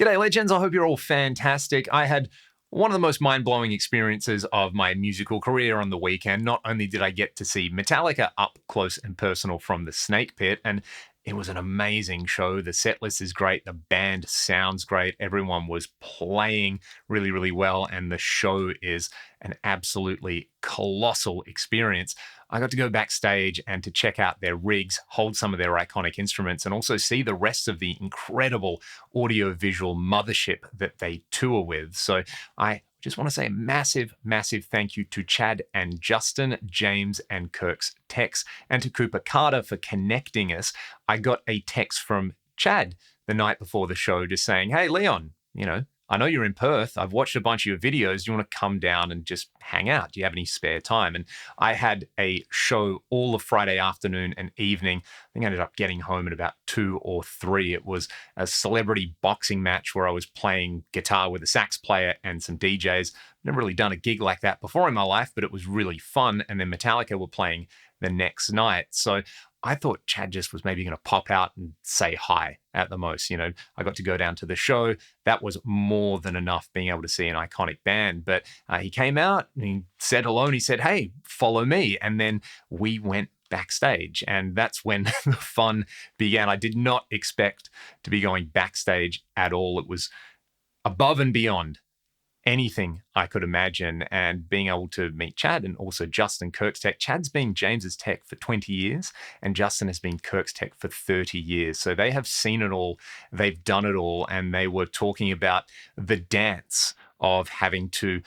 G'day, legends. I hope you're all fantastic. I had one of the most mind-blowing experiences of my musical career on the weekend. Not only did I get to see Metallica up close and personal from the Snake Pit, and it was an amazing show. The set list is great. The band sounds great. Everyone was playing really, really well, and the show is an absolutely colossal experience. I got to go backstage and to check out their rigs, hold some of their iconic instruments, and also see the rest of the incredible audio-visual mothership that they tour with. So I just want to say a massive, massive thank you to Chad and Justin, James and Kirk's texts, and to Cooper Carter for connecting us. I got a text from Chad the night before the show just saying, "Hey, Leon, I know you're in Perth. I've watched a bunch of your videos. Do you want to come down and just hang out? Do you have any spare time?" And I had a show all of Friday afternoon and evening. I think I ended up getting home at about 2 or 3. It was a celebrity boxing match where I was playing guitar with a sax player and some DJs. Never really done a gig like that before in my life, but it was really fun. And then Metallica were playing the next night. So I thought Chad just was maybe going to pop out and say hi at the most. I got to go down to the show. That was more than enough being able to see an iconic band. But he came out and he said hello and he said, "Hey, follow me." And then we went backstage. And that's when the fun began. I did not expect to be going backstage at all. It was above and beyond anything I could imagine, and being able to meet Chad and also Justin, Kirk's tech. Chad's been James's tech for 20 years and Justin has been Kirk's tech for 30 years. So they have seen it all, they've done it all, and they were talking about the dance of having to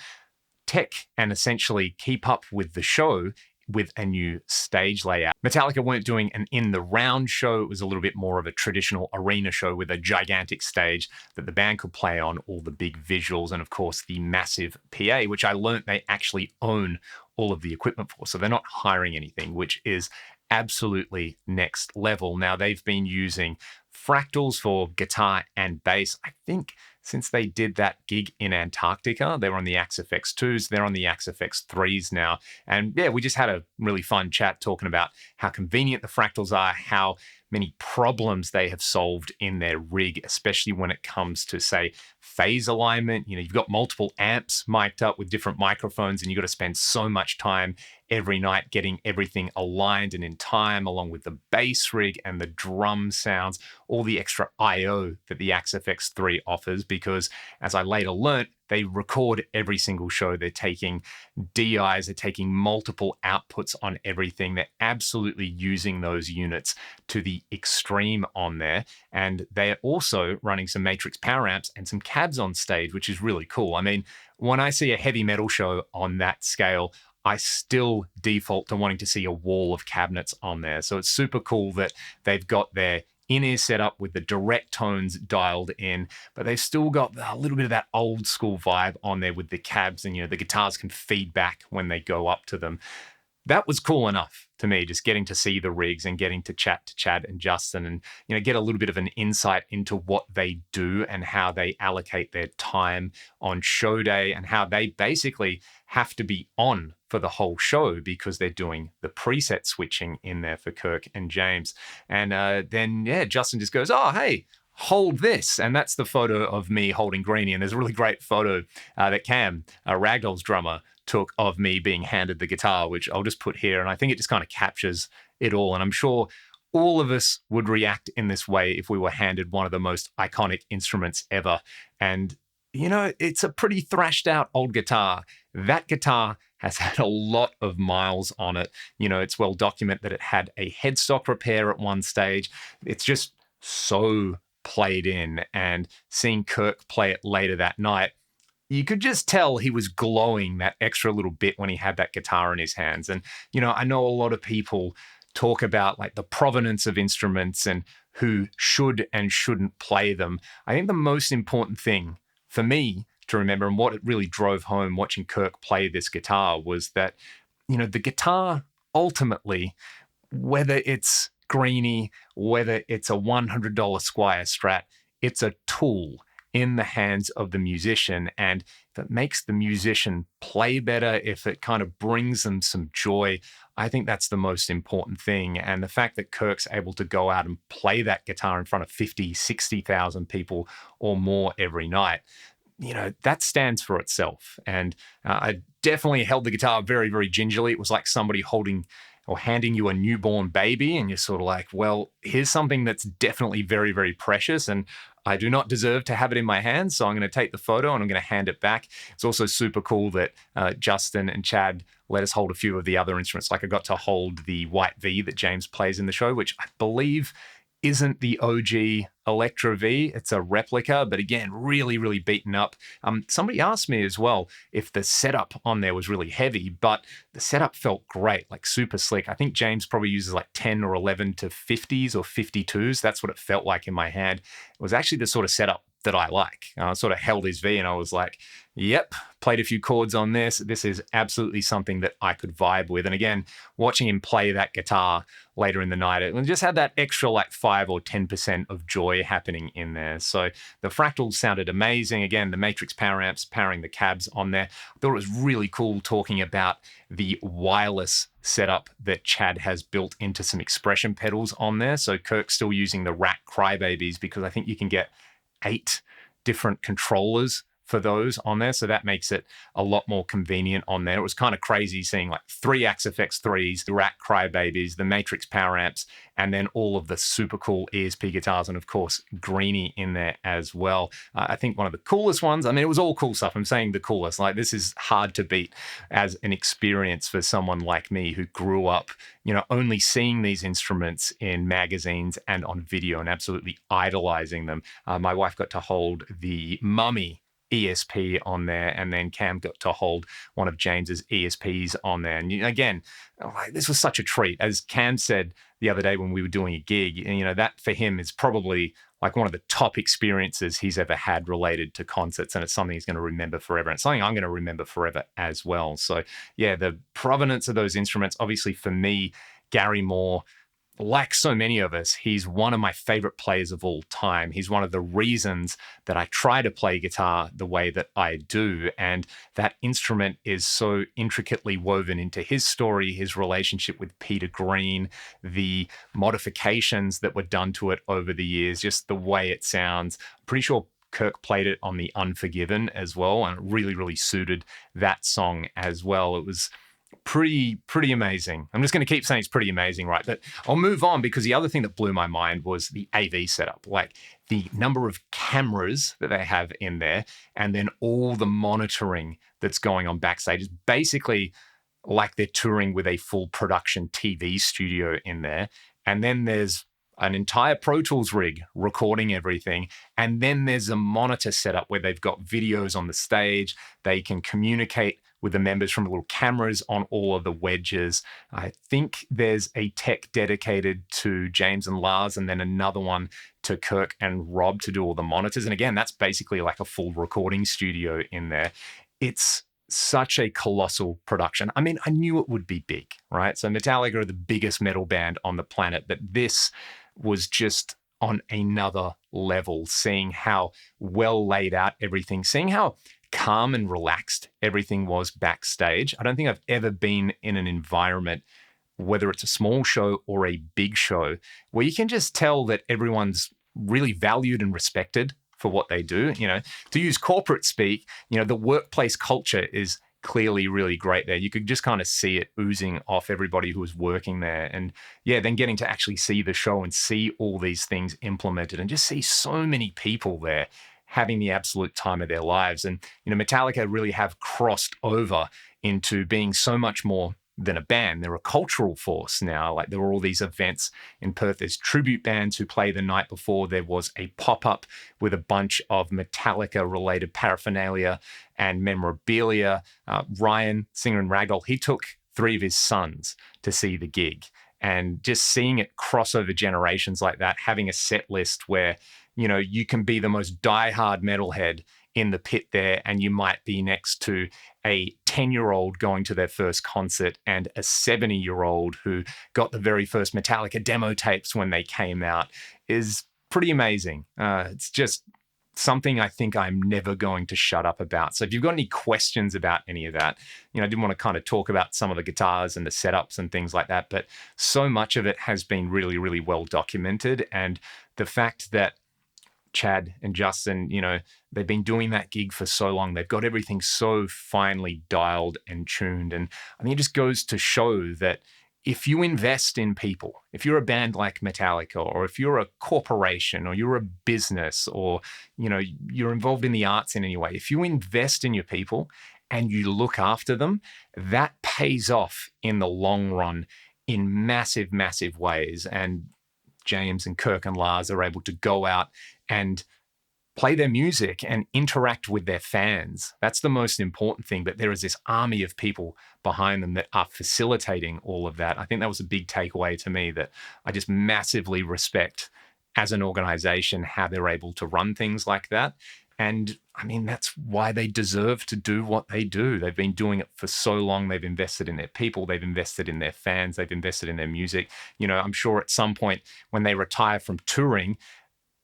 tech and essentially keep up with the show with a new stage layout. Metallica weren't doing an in-the-round show. It was a little bit more of a traditional arena show with a gigantic stage that the band could play on, all the big visuals, and of course the massive PA, which I learned they actually own all of the equipment for. So they're not hiring anything, which is absolutely next level. Now, they've been using fractals for guitar and bass, I think, since they did that gig in Antarctica. They were on the Axe-FX 2s, they're on the Axe-FX 3s now. And yeah, we just had a really fun chat talking about how convenient the fractals are, how many problems they have solved in their rig, especially when it comes to, say, phase alignment. You've got multiple amps mic'd up with different microphones, and you've got to spend so much time every night getting everything aligned and in time, along with the bass rig and the drum sounds, all the extra I/O that the Axe-FX 3 offers, because as I later learnt, they record every single show. They're taking DIs, they're taking multiple outputs on everything. They're absolutely using those units to the extreme on there. And they're also running some Matrix power amps and some cabs on stage, which is really cool. I mean, when I see a heavy metal show on that scale, I still default to wanting to see a wall of cabinets on there. So it's super cool that they've got their in-ear setup with the direct tones dialed in, but they've still got a little bit of that old school vibe on there with the cabs, and the guitars can feed back when they go up to them. That was cool enough to me, just getting to see the rigs and getting to chat to Chad and Justin and get a little bit of an insight into what they do and how they allocate their time on show day, and how they basically have to be on for the whole show because they're doing the preset switching in there for Kirk and James. And then Justin just goes, "Oh, hey, hold this." And that's the photo of me holding Greeny. And there's a really great photo that Cam, Ragdoll's drummer, took of me being handed the guitar, which I'll just put here. And I think it just kind of captures it all. And I'm sure all of us would react in this way if we were handed one of the most iconic instruments ever. And, it's a pretty thrashed out old guitar. That guitar has had a lot of miles on it. It's well documented that it had a headstock repair at one stage. It's just so played in, and seeing Kirk play it later that night, you could just tell he was glowing that extra little bit when he had that guitar in his hands. And, I know a lot of people talk about like the provenance of instruments and who should and shouldn't play them. I think the most important thing for me to remember, and what it really drove home watching Kirk play this guitar, was that, the guitar ultimately, whether it's Greeny, whether it's a $100 Squire Strat, it's a tool. in the hands of the musician. And if it makes the musician play better, if it kind of brings them some joy, I think that's the most important thing. And the fact that Kirk's able to go out and play that guitar in front of 50, 60,000 people or more every night, that stands for itself. And I definitely held the guitar very, very gingerly. It was like somebody holding or handing you a newborn baby, and you're sort of like, well, here's something that's definitely very, very precious, and I do not deserve to have it in my hands, so I'm going to take the photo and I'm going to hand it back. It's also super cool that Justin and Chad let us hold a few of the other instruments. Like I got to hold the White V that James plays in the show, which I believe isn't the OG Electra V. It's a replica, but again, really, really beaten up. Somebody asked me as well if the setup on there was really heavy, but the setup felt great, like super slick. I think James probably uses like 10 or 11 to 50s or 52s. That's what it felt like in my hand. It was actually the sort of setup that I like. I sort of held his V and I was like, yep, played a few chords on this. This is absolutely something that I could vibe with. And again, watching him play that guitar later in the night, it just had that extra like 5 or 10% of joy happening in there. So the fractals sounded amazing. Again, the Matrix power amps powering the cabs on there. I thought it was really cool talking about the wireless setup that Chad has built into some expression pedals on there. So Kirk's still using the Rat Crybabies because I think you can get 8 different controllers for those on there. So that makes it a lot more convenient on there. It was kind of crazy seeing like 3 Axe-Fx 3s, the Rat Crybabies, the Matrix power amps, and then all of the super cool ESP guitars, and of course, Greeny in there as well. I think one of the coolest ones, I mean, it was all cool stuff. I'm saying the coolest. Like, this is hard to beat as an experience for someone like me who grew up, only seeing these instruments in magazines and on video and absolutely idolizing them. My wife got to hold the Mummy ESP on there, and then Cam got to hold one of James's ESPs on there. And again, this was such a treat. As Cam said the other day when we were doing a gig, and that for him is probably like one of the top experiences he's ever had related to concerts, and it's something he's going to remember forever. And it's something I'm going to remember forever as well. So yeah, the provenance of those instruments, obviously for me, Gary Moore, like so many of us, he's one of my favorite players of all time. He's one of the reasons that I try to play guitar the way that I do. And that instrument is so intricately woven into his story, his relationship with Peter Green, the modifications that were done to it over the years, just the way it sounds. I'm pretty sure Kirk played it on the Unforgiven as well, and it really, really suited that song as well. It was pretty amazing. I'm just going to keep saying it's pretty amazing, right? But I'll move on, because the other thing that blew my mind was the AV setup, like the number of cameras that they have in there, and then all the monitoring that's going on backstage. Is basically like they're touring with a full production TV studio in there. And then there's an entire Pro Tools rig recording everything. And then there's a monitor setup where they've got videos on the stage. They can communicate with the members from little cameras on all of the wedges. I think there's a tech dedicated to James and Lars, and then another one to Kirk and Rob to do all the monitors. And again, that's basically like a full recording studio in there. It's such a colossal production. I mean, I knew it would be big, right? So Metallica are the biggest metal band on the planet, but this was just on another level, seeing how well laid out everything, seeing how calm and relaxed everything was backstage. I don't think I've ever been in an environment, whether it's a small show or a big show, where you can just tell that everyone's really valued and respected for what they do. To use corporate speak, the workplace culture is clearly really great there. You could just kind of see it oozing off everybody who was working there. And yeah, then getting to actually see the show and see all these things implemented and just see so many people there having the absolute time of their lives. And, Metallica really have crossed over into being so much more than a band. They're a cultural force now. Like, there were all these events in Perth. There's tribute bands who play the night before. There was a pop-up with a bunch of Metallica-related paraphernalia and memorabilia. Ryan, singer in Ragdoll, he took 3 of his sons to see the gig. And just seeing it cross over generations like that, having a set list where, you can be the most diehard metalhead in the pit there, and you might be next to a 10-year-old going to their first concert and a 70-year-old who got the very first Metallica demo tapes when they came out, is pretty amazing. It's just something I think I'm never going to shut up about. So if you've got any questions about any of that, I didn't want to kind of talk about some of the guitars and the setups and things like that, but so much of it has been really, really well documented. And the fact that Chad and Justin, they've been doing that gig for so long. They've got everything so finely dialed and tuned. And I think it just goes to show that if you invest in people, if you're a band like Metallica, or if you're a corporation, or you're a business, or you're involved in the arts in any way, if you invest in your people and you look after them, that pays off in the long run in massive, massive ways. And James and Kirk and Lars are able to go out and play their music and interact with their fans. That's the most important thing. But there is this army of people behind them that are facilitating all of that. I think that was a big takeaway to me, that I just massively respect as an organization how they're able to run things like that. And I mean, that's why they deserve to do what they do. They've been doing it for so long. They've invested in their people. They've invested in their fans. They've invested in their music. I'm sure at some point when they retire from touring,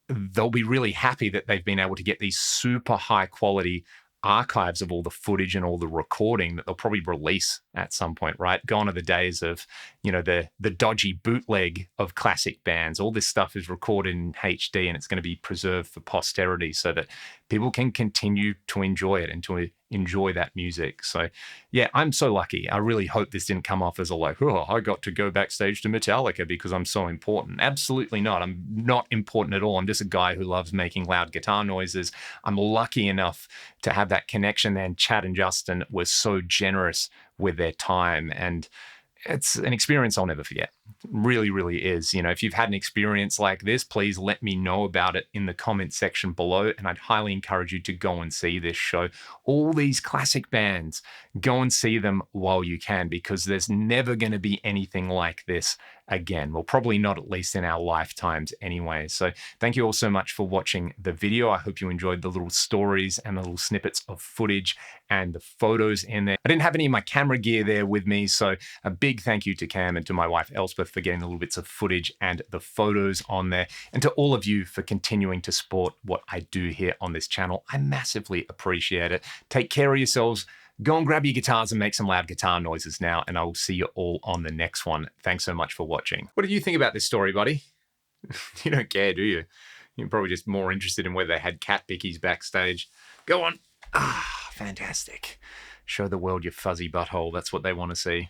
they'll be really happy that they've been able to get these super high quality archives of all the footage and all the recording that they'll probably release at some point, right? Gone are the days of, the dodgy bootleg of classic bands. All this stuff is recorded in HD and it's going to be preserved for posterity so that people can continue to enjoy it and to enjoy that music. So yeah, I'm so lucky. I really hope this didn't come off as I got to go backstage to Metallica because I'm so important. Absolutely not. I'm not important at all. I'm just a guy who loves making loud guitar noises. I'm lucky enough to have that connection there. And Chad and Justin were so generous with their time, and it's an experience I'll never forget. Really, really is. If you've had an experience like this, please let me know about it in the comment section below. And I'd highly encourage you to go and see this show. All these classic bands, go and see them while you can, because there's never going to be anything like this again. Well, probably not, at least in our lifetimes anyway. So thank you all so much for watching the video. I hope you enjoyed the little stories and the little snippets of footage and the photos in there. I didn't have any of my camera gear there with me, so a big thank you to Cam and to my wife Elspeth for getting the little bits of footage and the photos on there, and to all of you for continuing to support what I do here on this channel. I massively appreciate it. Take care of yourselves. Go and grab your guitars and make some loud guitar noises now, and I will see you all on the next one. Thanks so much for watching. What did you think about this story, buddy? You don't care, do you? You're probably just more interested in whether they had cat pickies backstage. Go on. Fantastic. Show the world your fuzzy butthole. That's what they want to see.